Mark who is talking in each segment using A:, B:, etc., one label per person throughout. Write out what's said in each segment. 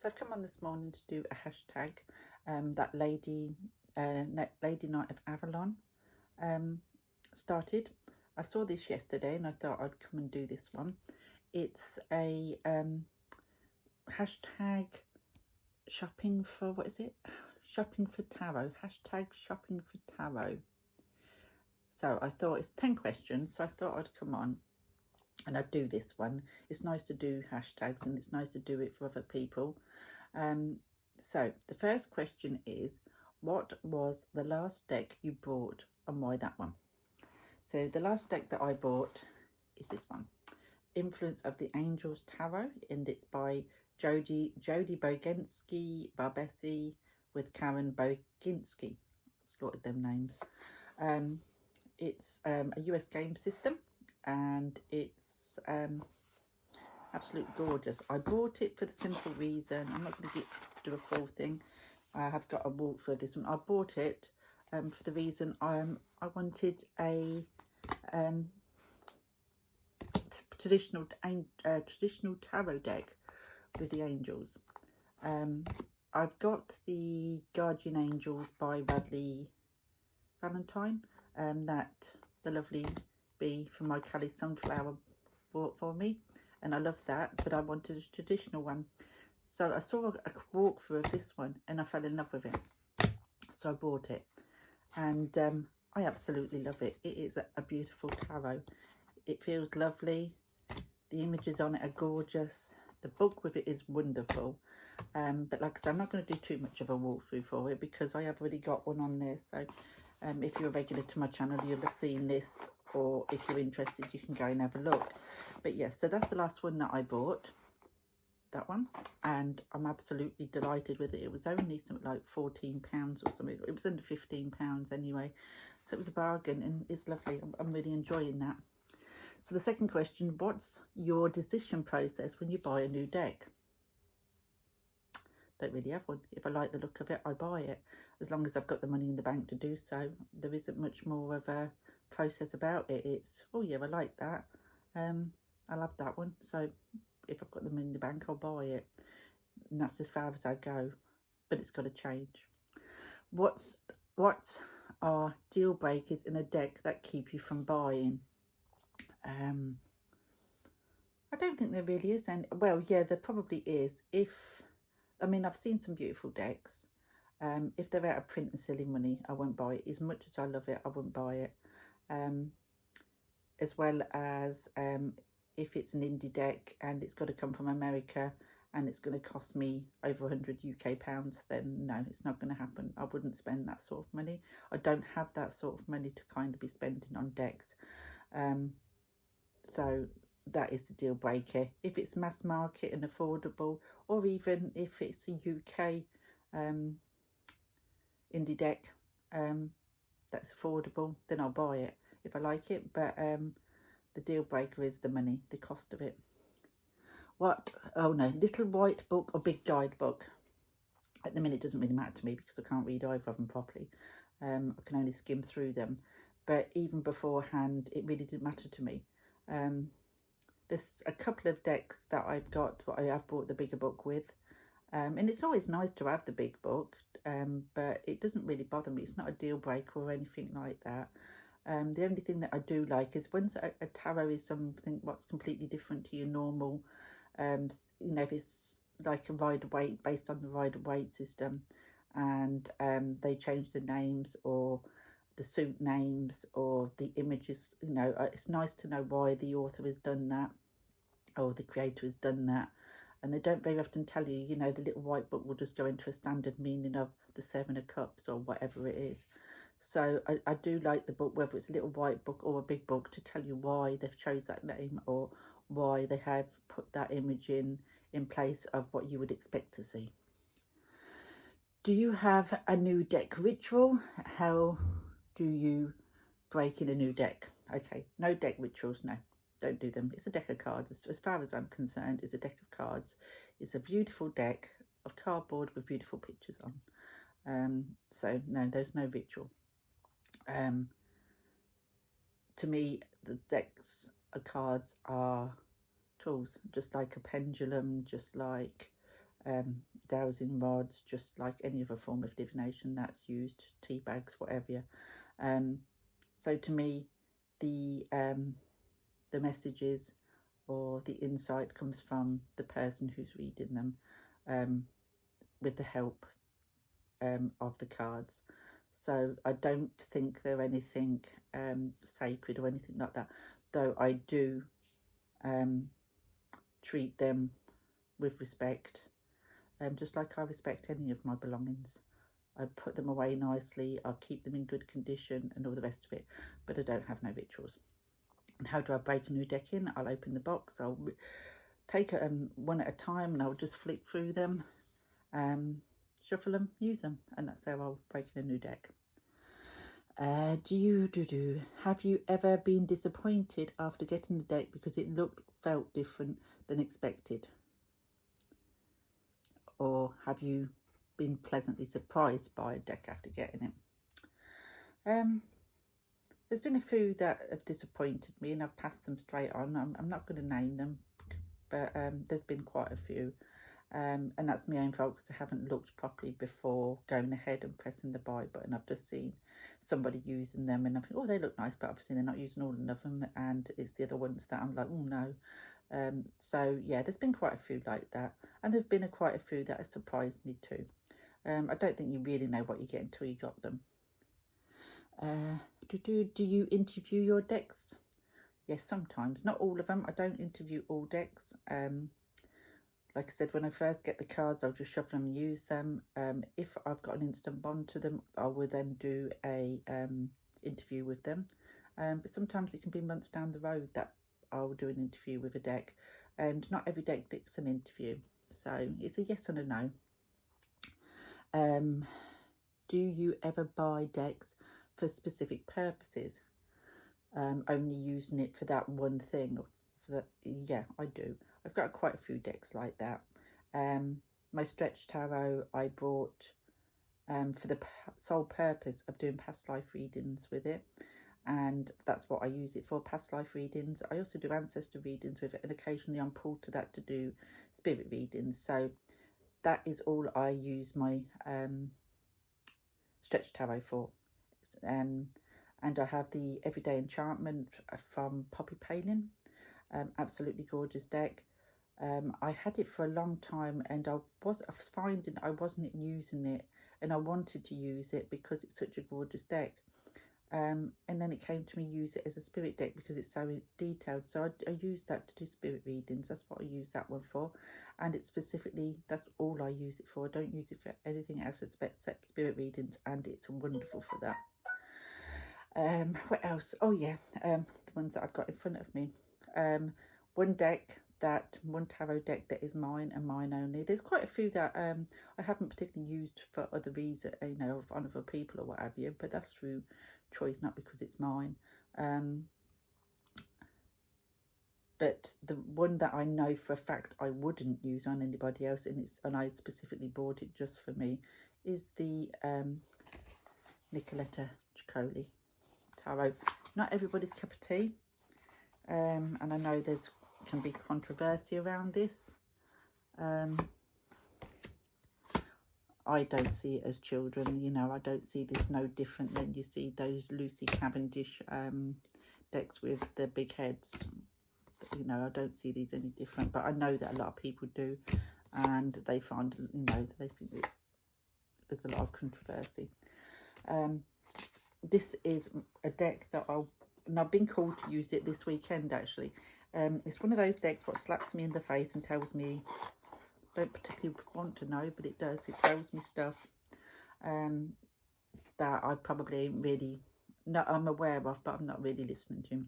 A: So I've come on this morning to do a hashtag that Lady Night of Avalon started. I saw this yesterday and I thought I'd come and do this one. It's a hashtag shopping for, what is it? Shopping for tarot. Hashtag shopping for tarot. So I thought it's 10 questions, so I thought I'd come on and I'd do this one. It's nice to do hashtags and it's nice to do it for other people. So the first question is, what was the last deck you bought and why that one? So the last deck that I bought is this one, Influence of the Angels Tarot, and it's by Jody Bogensky Barbesi with Karen Boginski. Slaughtered them names. It's a US game system and it's absolutely gorgeous. I bought it for the simple reason, I'm not going to do a full thing, I have got a walkthrough of this one. I bought it for the reason I wanted a traditional tarot deck with the angels. I've got the Guardian Angels by Radley Valentine that the lovely bee from my Cali Sunflower bought for me, and I love that, but I wanted a traditional one. So I saw a walkthrough of this one and I fell in love with it, so I bought it, and I absolutely love it. It is a beautiful tarot. It feels lovely, the images on it are gorgeous, the book with it is wonderful. But like I said, I'm not going to do too much of a walkthrough for it because I have already got one on there. So if you're a regular to my channel, you'll have seen this, or if you're interested, you can go and have a look. But yes, so that's the last one that I bought, that one, and I'm absolutely delighted with it. It was only something like £14 or something. It was under £15 anyway, so it was a bargain, and it's lovely. I'm really enjoying that. So the second question, what's your decision process when you buy a new deck? Don't really have one. If I like the look of it, I buy it, as long as I've got the money in the bank to do so. There isn't much more of a process about it. It's, oh yeah, I like that, I'll have that one. So if I've got the money in the bank, I'll buy it, and that's as far as I go. But it's got to change. What are deal breakers in a deck that keep you from buying? I don't think there really is any. Well, yeah, there probably is. I mean, I've seen some beautiful decks. If they're out of print and silly money, I won't buy it. As much as I love it, I wouldn't buy it. As well as if it's an indie deck and it's got to come from America and it's going to cost me over 100 UK pounds, then no, it's not going to happen. I wouldn't spend that sort of money. I don't have that sort of money to kind of be spending on decks. So that is the deal breaker. If it's mass market and affordable, or even if it's a UK indie deck that's affordable, then I'll buy it if I like it. But the deal breaker is the money, the cost of it. What? Oh no, little white book or big guidebook? At the minute, it doesn't really matter to me because I can't read either of them properly. I can only skim through them. But even beforehand, it really didn't matter to me. There's a couple of decks that I've got what I have bought the bigger book with, and it's always nice to have the big book, but it doesn't really bother me. It's not a deal breaker or anything like that. The only thing that I do like is once a tarot is something what's completely different to your normal, you know, if it's like a Rider-Waite, based on the Rider-Waite system, and they change the names or the suit names or the images, you know, it's nice to know why the author has done that or the creator has done that. And they don't very often tell you, you know, the little white book will just go into a standard meaning of the Seven of Cups or whatever it is. So I do like the book, whether it's a little white book or a big book, to tell you why they've chose that name or why they have put that image in place of what you would expect to see. Do you have a new deck ritual? How do you break in a new deck? Okay, no deck rituals, no, don't do them. It's a deck of cards. As far as I'm concerned, it's a deck of cards. It's a beautiful deck of cardboard with beautiful pictures on. So no, there's no ritual. To me, the decks of cards are tools, just like a pendulum, just like dowsing rods, just like any other form of divination that's used, tea bags, whatever. So to me, the messages or the insight comes from the person who's reading them, with the help of the cards. So I don't think they're anything sacred or anything like that, though I do treat them with respect, just like I respect any of my belongings. I put them away nicely, I'll keep them in good condition and all the rest of it, but I don't have no rituals. And how do I break a new deck in? I'll open the box, I'll take it one at a time, and I'll just flick through them, shuffle them, use them, and that's how I'll break in a new deck. Have you ever been disappointed after getting the deck because it felt different than expected? Or have you been pleasantly surprised by a deck after getting it? There's been a few that have disappointed me and I've passed them straight on. I'm not going to name them, but there's been quite a few. And that's my own fault because I haven't looked properly before going ahead and pressing the buy button. I've just seen somebody using them and I think, oh, they look nice, but obviously they're not using all of them, and it's the other ones that I'm like, oh no. So yeah, there's been quite a few like that, and there've been quite a few that have surprised me too. I don't think you really know what you get until you got them. Do you interview your decks? Yes, sometimes, not all of them. I don't interview all decks. Like I said, when I first get the cards, I'll just shuffle them and use them. If I've got an instant bond to them, I will then do a interview with them. But sometimes it can be months down the road that I'll do an interview with a deck, and not every deck gets an interview. So it's a yes and a no. Do you ever buy decks for specific purposes? Only using it for that one thing? Yeah, I do. I've got quite a few decks like that. My stretch tarot I bought for the sole purpose of doing past life readings with it, and that's what I use it for, past life readings. I also do ancestor readings with it, and occasionally I'm pulled to that to do spirit readings. So that is all I use my stretch tarot for. And I have the Everyday Enchantment from Poppy Palin. Absolutely gorgeous deck. I had it for a long time, and I was finding I wasn't using it, and I wanted to use it because it's such a gorgeous deck. And then it came to me use it as a spirit deck because it's so detailed. So I use that to do spirit readings. That's what I use that one for, and it's specifically, that's all I use it for. I don't use it for anything else except spirit readings, and it's wonderful for that. What else? Oh yeah, the ones that I've got in front of me. One tarot deck that is mine and mine only. There's quite a few that I haven't particularly used for other reasons, on other people or what have you, but that's through choice, not because it's mine. But the one that I know for a fact I wouldn't use on anybody else, and I specifically bought it just for me, is the Nicolettajakoli Tarot. Not everybody's cup of tea, and I know can be controversy around this. I don't see it as children, I don't see this no different than you see those Lucy Cavendish decks with the big heads. I don't see these any different, but I know that a lot of people do, and they find, they think there's a lot of controversy. This is a deck that I've been called to use it this weekend actually. It's one of those decks what slaps me in the face and tells me, don't particularly want to know, but it does. It tells me stuff that I probably really, I'm aware of, but I'm not really listening to.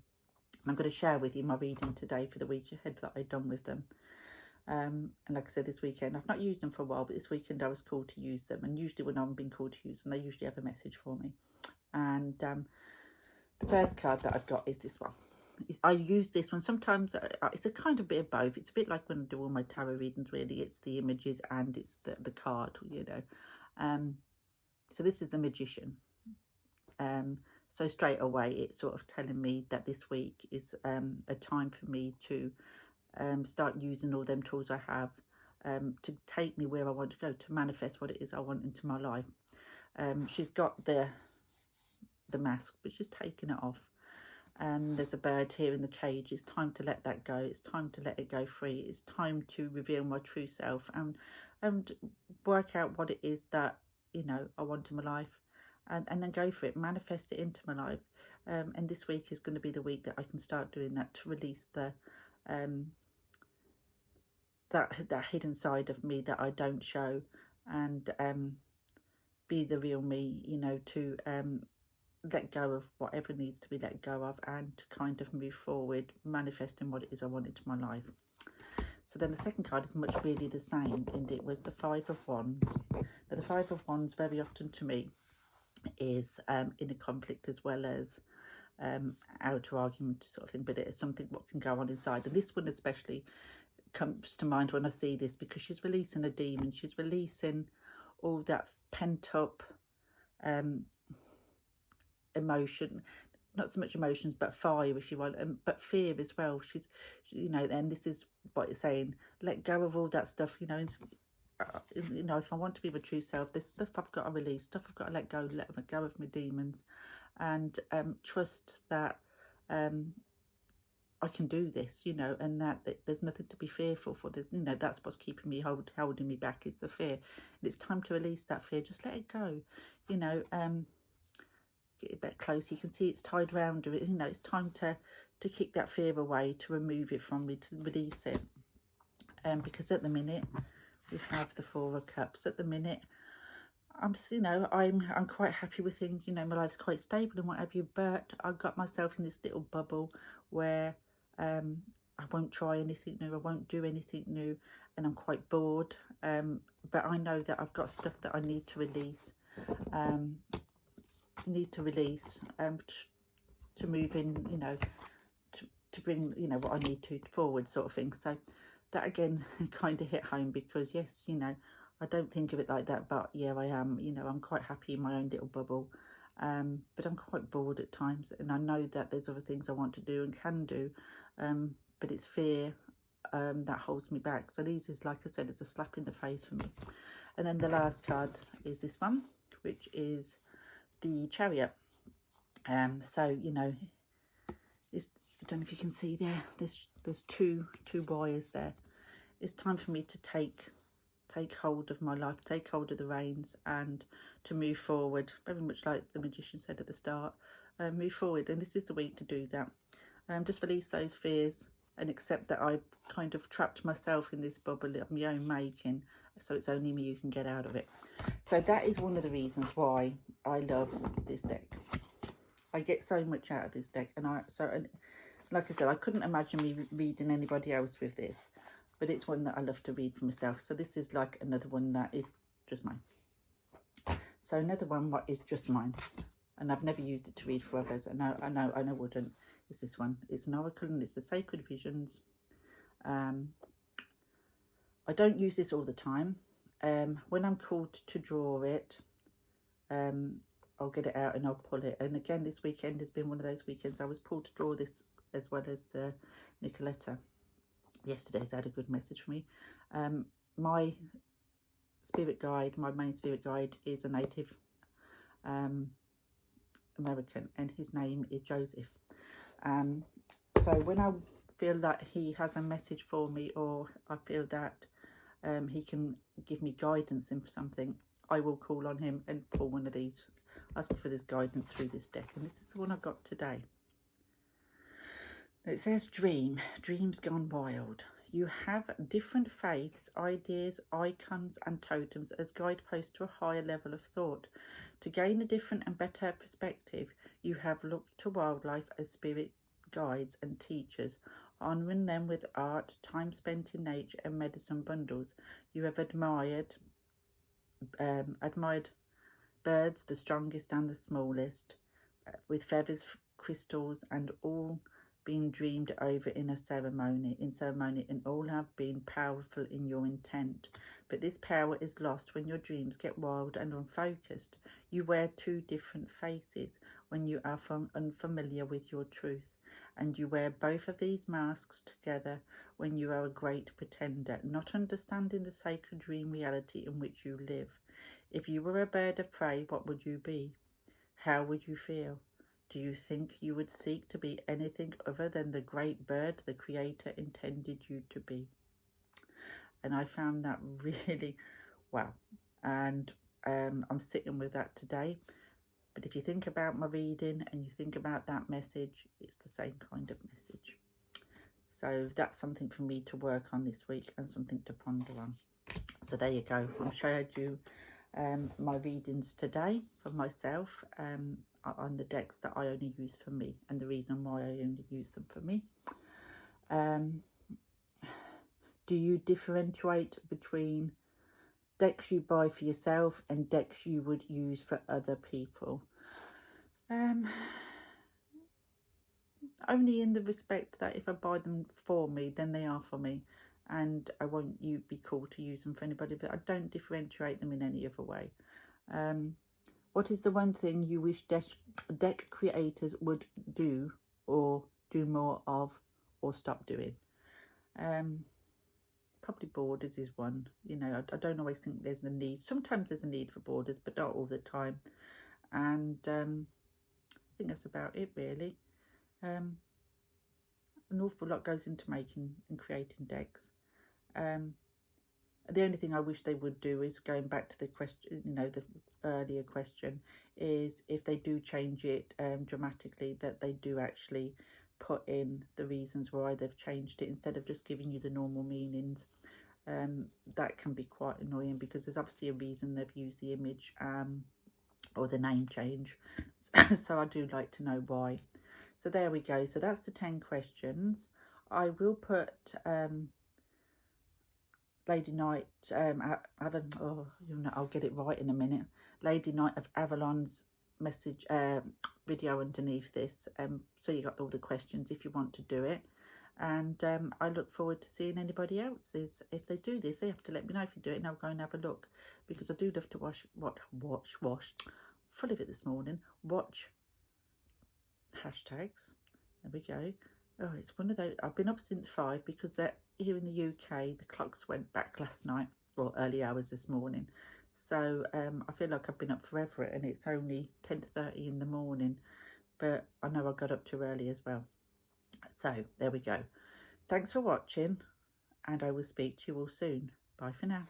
A: I'm going to share with you my reading today for the week ahead that I've done with them. And like I said, this weekend, I've not used them for a while, but this weekend I was called to use them. And usually when I'm being called to use them, they usually have a message for me. And the first card that I've got is this one. I use this one sometimes. It's a kind of bit of both. It's a bit like when I do all my tarot readings, really. It's the images and it's the card, So this is the Magician. So straight away, it's sort of telling me that this week is a time for me to start using all them tools I have to take me where I want to go, to manifest what it is I want into my life. She's got the mask, but she's taken it off. There's a bird here in the cage. It's time to let that go. It's time to let it go free. It's time to reveal my true self and work out what it is that, you know, I want in my life, and then go for it, manifest it into my life. And this week is going to be the week that I can start doing that, to release the that hidden side of me that I don't show, and be the real me, you know, to let go of whatever needs to be let go of, and to kind of move forward, manifesting what it is I want into my life. So then the second card is much really the same, and it was the Five of Wands. Now the Five of Wands very often to me is in a conflict as well as outer argument sort of thing, but it is something what can go on inside. And this one especially comes to mind when I see this, because she's releasing a demon. She's releasing all that pent up emotion, not so much emotions but fire, if you want, but fear as well. She's, you know, and this is what you're saying, let go of all that stuff, you know. You know, if I want to be my true self, this stuff I've got to release, stuff I've got to let go of my demons, and trust that I can do this, you know, and that there's nothing to be fearful for. There's, you know, that's what's keeping me holding me back, is the fear. And it's time to release that fear. Just let it go, you know. Get a bit close. You can see it's tied round to it. You know, it's time to kick that fear away, to remove it from me, to release it. Because at the minute we have the Four of Cups. At the minute, I'm quite happy with things. You know, my life's quite stable and whatever you. But I've got myself in this little bubble where I won't try anything new. I won't do anything new, and I'm quite bored. But I know that I've got stuff that I need to release. To move in, you know, to bring, you know, what I need to forward, sort of thing. So that again kind of hit home, because yes, you know, I don't think of it like that, but yeah, I am, you know, I'm quite happy in my own little bubble, but I'm quite bored at times, and I know that there's other things I want to do and can do, but it's fear that holds me back. So these is, like I said, it's a slap in the face for me. And then the last card is this one, which is the Chariot. So, you know, it's, I don't know if you can see there, there's two wires there. It's time for me to take hold of my life, take hold of the reins, and to move forward, very much like the Magician said at the start. Move forward, and this is the week to do that. Just release those fears and accept that I've kind of trapped myself in this bubble of my own making, so it's only me who can get out of it. So that is one of the reasons why I love this deck. I get so much out of this deck, and like I said, I couldn't imagine me reading anybody else with this, but it's one that I love to read for myself. So this is like another one that is just mine. So another one what is just mine, and I've never used it to read for others. I know wouldn't. Is this one? It's an oracle, and it's the Sacred Visions. I don't use this all the time. When I'm called to draw it, I'll get it out and I'll pull it. And again, this weekend has been one of those weekends I was pulled to draw this, as well as the Nicoletta. Yesterday's had a good message for me. My spirit guide, my main spirit guide, is a Native American, and his name is Joseph. So when I feel that he has a message for me, or I feel that he can give me guidance in something, I will call on him and pull one of these, ask for this guidance through this deck. And this is the one I got today. It says dreams gone wild. You have different faiths, ideas, icons and totems as guideposts to a higher level of thought. To gain a different and better perspective, you have looked to wildlife as spirit guides and teachers, honouring them with art, time spent in nature and medicine bundles. You have admired birds, the strongest and the smallest, with feathers, crystals, and all being dreamed over in ceremony, and all have been powerful in your intent. But this power is lost when your dreams get wild and unfocused. You wear two different faces when you are unfamiliar with your truth, and you wear both of these masks together when you are a great pretender, not understanding the sacred dream reality in which you live. If you were a bird of prey, what would you be? How would you feel? Do you think you would seek to be anything other than the great bird the Creator intended you to be? And I found that really wow. And I'm sitting with that today. But if you think about my reading and you think about that message, it's the same kind of message. So that's something for me to work on this week and something to ponder on. So there you go. I've showed you my readings today for myself on the decks that I only use for me, and the reason why I only use them for me. Do you differentiate between decks you buy for yourself and decks you would use for other people? Only in the respect that if I buy them for me, then they are for me, and I won't be called to use them for anybody, but I don't differentiate them in any other way. What is the one thing you wish deck creators would do, or do more of, or stop doing? Probably borders is one. You know, I don't always think there's a need. Sometimes there's a need for borders, but not all the time. And I think that's about it, really. An awful lot goes into making and creating decks. The only thing I wish they would do is, going back to the question, you know, the earlier question, is if they do change it dramatically, that they do actually put in the reasons why they've changed it instead of just giving you the normal meanings. That can be quite annoying because there's obviously a reason they've used the image or the name change. So I do like to know why. So there we go. So that's the 10 questions. I will put Lady Knight, I'll get it right in a minute. Lady Knight of Avalon's message video underneath this, so you got all the questions if you want to do it. And I look forward to seeing anybody else's. If they do this, they have to let me know if you do it, and I'll go and have a look, because I do love to watch full of it this morning. Watch hashtags. There we go. Oh, it's one of those. I've been up since 5 because here in the UK the clocks went back last night, or early hours this morning. So I feel like I've been up forever, and it's only 10:30 in the morning, but I know I got up too early as well. So there we go. Thanks for watching, and I will speak to you all soon. Bye for now.